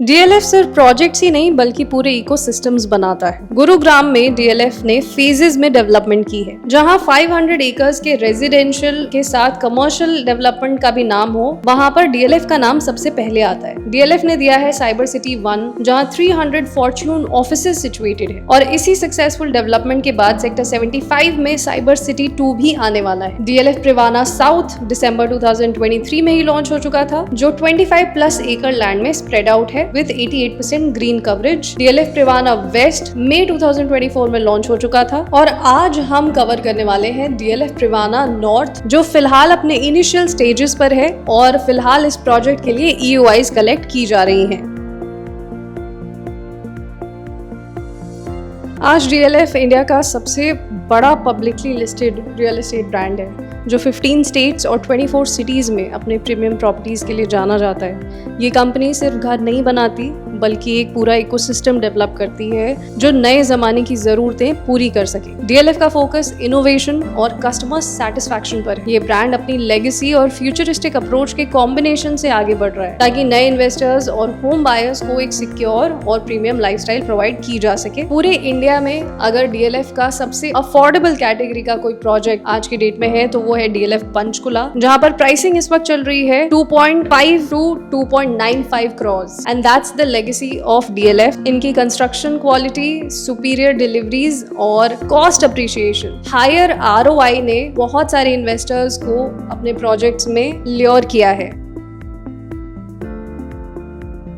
DLF सिर्फ projects ही नहीं बल्कि पूरे इकोसिस्टम्स बनाता है। गुरुग्राम में डीएलएफ ने फेजेस में डेवलपमेंट की है, जहां 500 एकर्स के रेजिडेंशियल के साथ कमर्शियल डेवलपमेंट का भी नाम हो, वहां पर डीएलएफ का नाम सबसे पहले आता है। डीएलएफ ने दिया है साइबर सिटी 1, जहां 300 फॉर्च्यून ऑफिसेज सिचुएटेड है, और इसी सक्सेसफुल डेवलपमेंट के बाद सेक्टर 75 में साइबर सिटी 2 भी आने वाला है। डीएलएफ प्रिवाना साउथ दिसंबर 2023 में ही लॉन्च हो चुका था, जो 25+ एकड़ लैंड में स्प्रेड आउट है with 88% green coverage. DLF Privana west मई 2024 में लॉन्च हो चुका था, और आज हम कवर करने वाले हैं डीएलएफ प्रिवाना नॉर्थ, जो फिलहाल अपने इनिशियल स्टेजेस पर है और फिलहाल इस प्रोजेक्ट के लिए EOIs कलेक्ट की जा रही हैं। आज डीएलएफ इंडिया का सबसे बड़ा publicly listed real estate brand है, जो 15 स्टेट्स और 24 सिटीज़ में अपने प्रीमियम प्रॉपर्टीज़ के लिए जाना जाता है। ये कंपनी सिर्फ घर नहीं बनाती बल्कि एक पूरा इकोसिस्टम डेवलप करती है जो नए ज़माने की ज़रूरतें पूरी कर सके। डीएलएफ का फोकस इनोवेशन और कस्टमर सेटिस्फैक्शन पर है। ये ब्रांड अपनी लेगेसी और फ्यूचरिस्टिक अप्रोच के कॉम्बिनेशन से आगे बढ़ रहा है, ताकि नए इन्वेस्टर्स और होम बायर्स को एक सिक्योर और प्रीमियम लाइफस्टाइल प्रोवाइड की जा सके। पूरे इंडिया में अगर डीएलएफ का सबसे अफोर्डेबल कैटेगरी का कोई प्रोजेक्ट आज की डेट में है तो वो है डीएलएफ पंचकुला, जहां पर प्राइसिंग इस वक्त चल रही है 2.5 to 2.95 crore, and that's the legacy of DLF. इनकी कंस्ट्रक्शन क्वालिटी, सुपीरियर डिलीवरीज और कॉस्ट अप्रिशिएशन, हायर ROI ने बहुत सारे इन्वेस्टर्स को अपने प्रोजेक्ट्स में ल्योर किया है।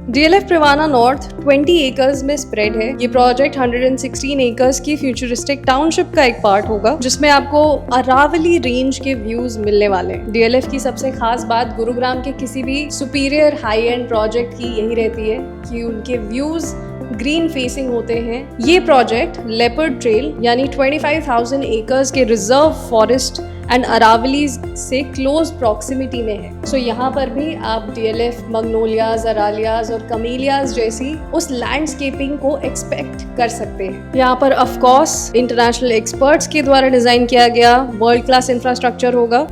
डीएलएफ प्रिवाना नॉर्थ 20 एकर्स में स्प्रेड है। ये प्रोजेक्ट 116 एकर्स की फ्यूचरिस्टिक टाउनशिप का एक पार्ट होगा, जिसमें आपको अरावली रेंज के व्यूज मिलने वाले हैं। डीएलएफ की सबसे खास बात गुरुग्राम के किसी भी सुपीरियर हाई एंड प्रोजेक्ट की यही रहती है कि उनके व्यूज ग्रीन फेसिंग होते हैं। ये प्रोजेक्ट लेपर्ड ट्रेल यानी 25,000 एकर्स के रिजर्व फॉरेस्ट एंड अरावलीज से क्लोज प्रॉक्सिमिटी में है। सो यहाँ पर भी आप डीएलएफ मग्नोलियाज, अरालियाज और कमीलियाज जैसी उस लैंडस्केपिंग को एक्सपेक्ट कर सकते हैं। यहाँ पर ऑफ कोर्स इंटरनेशनल एक्सपर्ट्स के द्वारा डिजाइन किया गया वर्ल्ड क्लास इंफ्रास्ट्रक्चर होगा।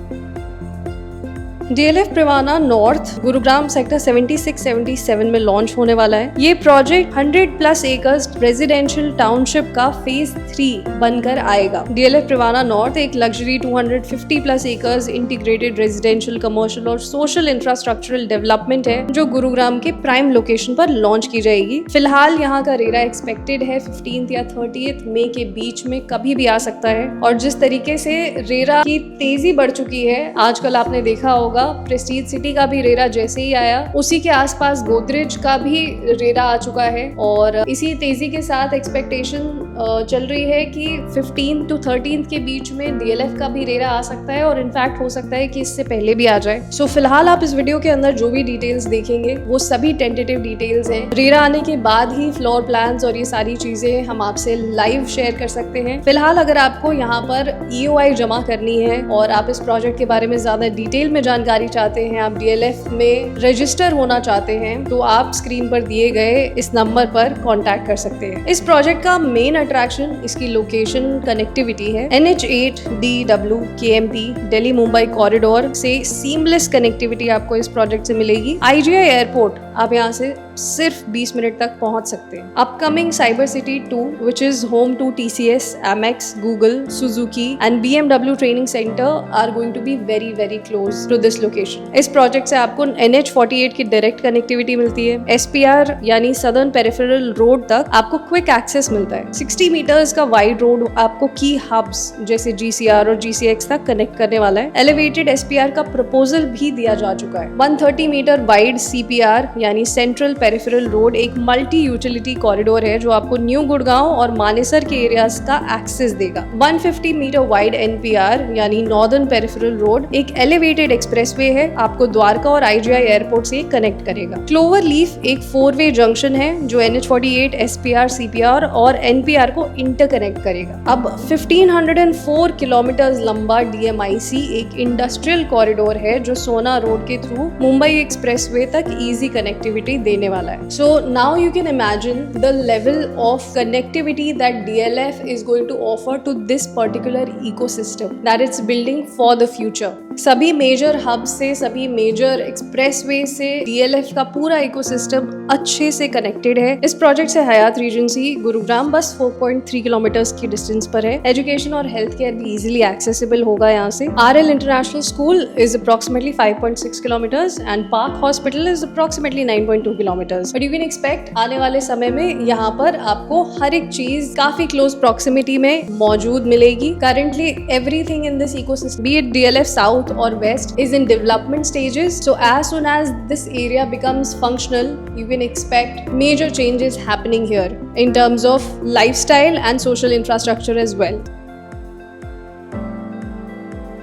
DLF Privana north Gurugram sector 76-77 में लॉन्च होने वाला है। ये प्रोजेक्ट 100+ एकर्स रेजिडेंशियल टाउनशिप का फेज 3 बनकर आएगा। डीएलएफ प्रिवाना नॉर्थ एक luxury 250+ acres integrated residential, commercial और सोशल इंफ्रास्ट्रक्चरल डेवलपमेंट है, जो गुरुग्राम के प्राइम लोकेशन पर लॉन्च की जाएगी। फिलहाल यहाँ का रेरा एक्सपेक्टेड है 15 या 30 मई के बीच में कभी भी आ सकता है। और जिस तरीके से रेरा की तेजी बढ़ चुकी है, आजकल आपने देखा होगा प्रेस्टीज सिटी का भी रेरा जैसे ही आया, उसी के आसपास गोदरेज का भी रेरा आ चुका है, और इसी तेजी के साथ एक्सपेक्टेशन चल रही है कि 15 to 13 के बीच में डीएलएफ का भी रेरा आ सकता है, और इनफैक्ट हो सकता है कि इससे पहले भी आ जाए। सो फिलहाल आप इस वीडियो के अंदर जो भी डिटेल्स देखेंगे वो सभी टेंटेटिव डिटेल्स हैं। रेरा आने के बाद ही फ्लोर प्लान्स और ये सारी चीजें हम आपसे लाइव शेयर कर सकते हैं। फिलहाल अगर आपको यहाँ पर EOI जमा करनी है और आप इस प्रोजेक्ट के बारे में ज्यादा डिटेल में जानकारी चाहते हैं, आप डीएलएफ में रजिस्टर होना चाहते हैं, तो आप स्क्रीन पर दिए गए इस नंबर पर कांटेक्ट कर सकते हैं। इस प्रोजेक्ट का मेन अट्रैक्शन इसकी लोकेशन कनेक्टिविटी है। NH8 DW KMP Delhi Mumbai corridor से सीमलेस कनेक्टिविटी आपको इस प्रोजेक्ट से मिलेगी। IGI एयरपोर्ट आप यहाँ से सिर्फ 20 मिनट तक पहुंच सकते हैं। Upcoming cyber city 2 which is home to TCS, Amex, Google, Suzuki and BMW training centre are going to be very very close to this location. इस प्रोजेक्ट से आपको NH48 की डायरेक्ट कनेक्टिविटी मिलती है। SPR यानी सदर्न पेरिफेरल रोड तक आपको quick access मिलता है। 60 मीटर्स का वाइड रोड आपको की हब्स जैसे GCR और GCX तक कनेक्ट करने वाला है। एलिवेटेड SPR का प्रपोजल भी दिया जा चुका है। 130 मीटर वाइड CPR यानी सेंट्रल पेरिफेरल रोड एक मल्टी यूटिलिटी कॉरिडोर है, जो आपको न्यू गुड़गांव और मानेसर के एरियाज का एक्सेस देगा। 150 मीटर वाइड NPR यानी नॉर्दर्न पेरिफेरल रोड एक एलिवेटेड एक्सप्रेसवे है, आपको द्वारका और IGI एयरपोर्ट से कनेक्ट करेगा। क्लोवर लीफ एक 4-वे जंक्शन है जो NH48, SPR, CPR और NPR को इंटरकनेक्ट करेगा। अब 1504 किलोमीटर लंबा DMIC एक इंडस्ट्रियल कॉरिडोर है, जो सोना रोड के थ्रू मुंबई एक्सप्रेसवे तक इजी कनेक्टिविटी देने वाला है। So now you can imagine the level of connectivity that DLF is going to offer to this particular ecosystem that it's building for the future. सभी major hub से, सभी major expressway से DLF का पूरा ecosystem अच्छे से connected है। इस प्रोजेक्ट से हयात रीजेंसी गुरुग्राम बस 4.3 किलोमीटर्स की डिस्टेंस पर है। एजुकेशन और हेल्थ केयर भी इजीली एक्सेसिबल होगा यहाँ से। RL international school is approximately 5.6 kilometres and park hospital is approximately 9.2 kilometres. But you can expect आने वाले समय में यहाँ पर आपको हर एक चीज काफी क्लोज प्रॉक्सिमिटी में मौजूद मिलेगी। Currently everything in this ecosystem, be it DLF South or West, is in development stages. So as soon as this area becomes functional, you can expect major changes happening here in terms of lifestyle and social infrastructure as well.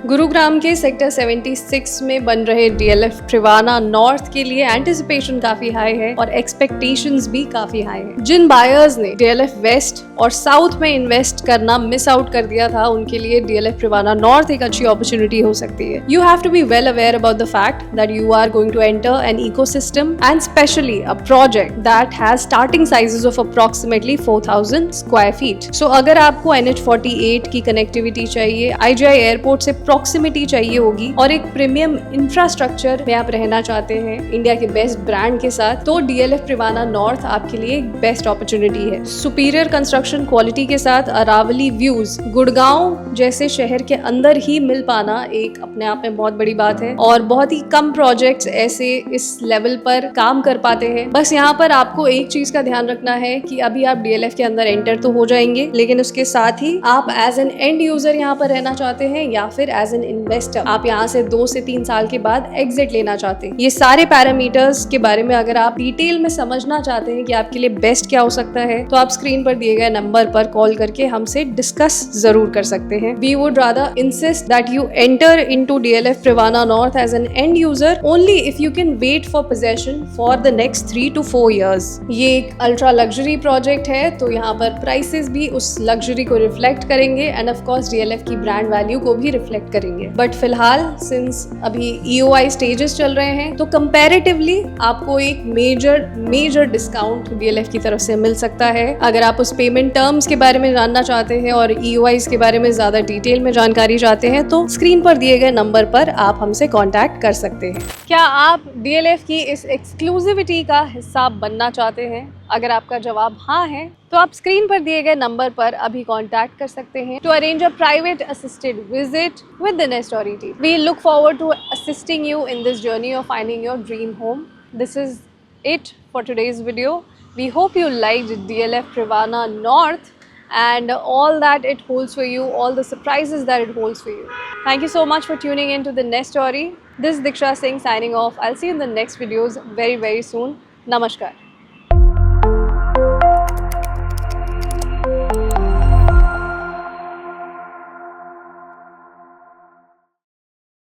Gurugram के sector 76 में बन रहे DLF Privana north के लिए anticipation काफी high है और expectations भी काफी हाई है। जिन बायर्स ने DLF वेस्ट और साउथ में इन्वेस्ट करना मिस आउट कर दिया था, उनके लिए DLF प्रिवाना नॉर्थ एक अच्छी अपॉर्चुनिटी हो सकती है। You have to be well aware about the fact that you are going to enter an ecosystem and specially a project that has starting sizes of approximately 4000 square feet. So अगर आपको NH48 की connectivity चाहिए, IGI airport से proximity चाहिए होगी और एक premium infrastructure में आप रहना चाहते हैं इंडिया के बेस्ट ब्रांड के साथ, तो DLF प्रिवाना नॉर्थ आपके लिए एक बेस्ट अपॉर्चुनिटी है। सुपीरियर कंस्ट्रक्शन क्वालिटी के साथ अरावली व्यूज, गुड़गांव जैसे शहर के अंदर ही मिल पाना एक अपने आप में बहुत बड़ी बात है और बहुत ही कम प्रोजेक्ट्स ऐसे इस लेवल पर काम कर पाते हैं। बस यहाँ पर आपको एक चीज का ध्यान रखना है कि अभी आप DLF के अंदर एंटर तो हो जाएंगे, लेकिन उसके साथ ही आप एज एन एंड यूजर यहाँ पर रहना चाहते हैं या फिर एज एन इन्वेस्टर आप यहाँ से 2 से 3 साल के बाद एग्जिट लेना चाहते हैं। ये सारे पैरामीटर्स के बारे में अगर आप डिटेल में समझना चाहते हैं कि आपके लिए बेस्ट क्या हो सकता है, तो आप स्क्रीन पर दिए गए नंबर पर कॉल करके हमसे डिस्कस जरूर कर सकते हैं। We would rather insist that you enter into DLF Privana north as an end user only if you can wait for possession for the next 3 to 4 years। ये एक अल्ट्रा लग्जरी प्रोजेक्ट है, तो यहाँ पर प्राइसेस भी उस लग्जरी को reflect करेंगे एंड ऑफ कोर्स DLF की ब्रांड वैल्यू को भी रिफ्लेक्ट करेंगे। बट फिलहाल सिंस अभी EOI स्टेजेस चल रहे हैं, तो कंपैरेटिवली आपको एक मेजर डिस्काउंट DLF की तरफ से मिल सकता है। अगर आप उस पेमेंट टर्म्स के बारे में जानना चाहते हैं और EOIs के बारे में ज्यादा डिटेल में जानकारी चाहते हैं, तो स्क्रीन पर दिए गए नंबर पर आप हमसे कांटेक्ट कर सकते हैं। क्या आप DLF की इस एक्सक्लूसिविटी का हिस्सा बनना चाहते हैं? अगर आपका जवाब हाँ है, तो आप स्क्रीन पर दिए गए नंबर पर अभी कांटेक्ट कर सकते हैं to arrange a private assisted visit with the Nestory team. We look forward to assisting you in this journey of finding your dream home. This is it for today's video. We hope you liked DLF Privana North and all that it holds for you, all the surprises that it holds for you. Thank you so much for tuning in to the Next Story. This is Diksha Singh signing off. I'll see you in the next videos very soon. Namaskar.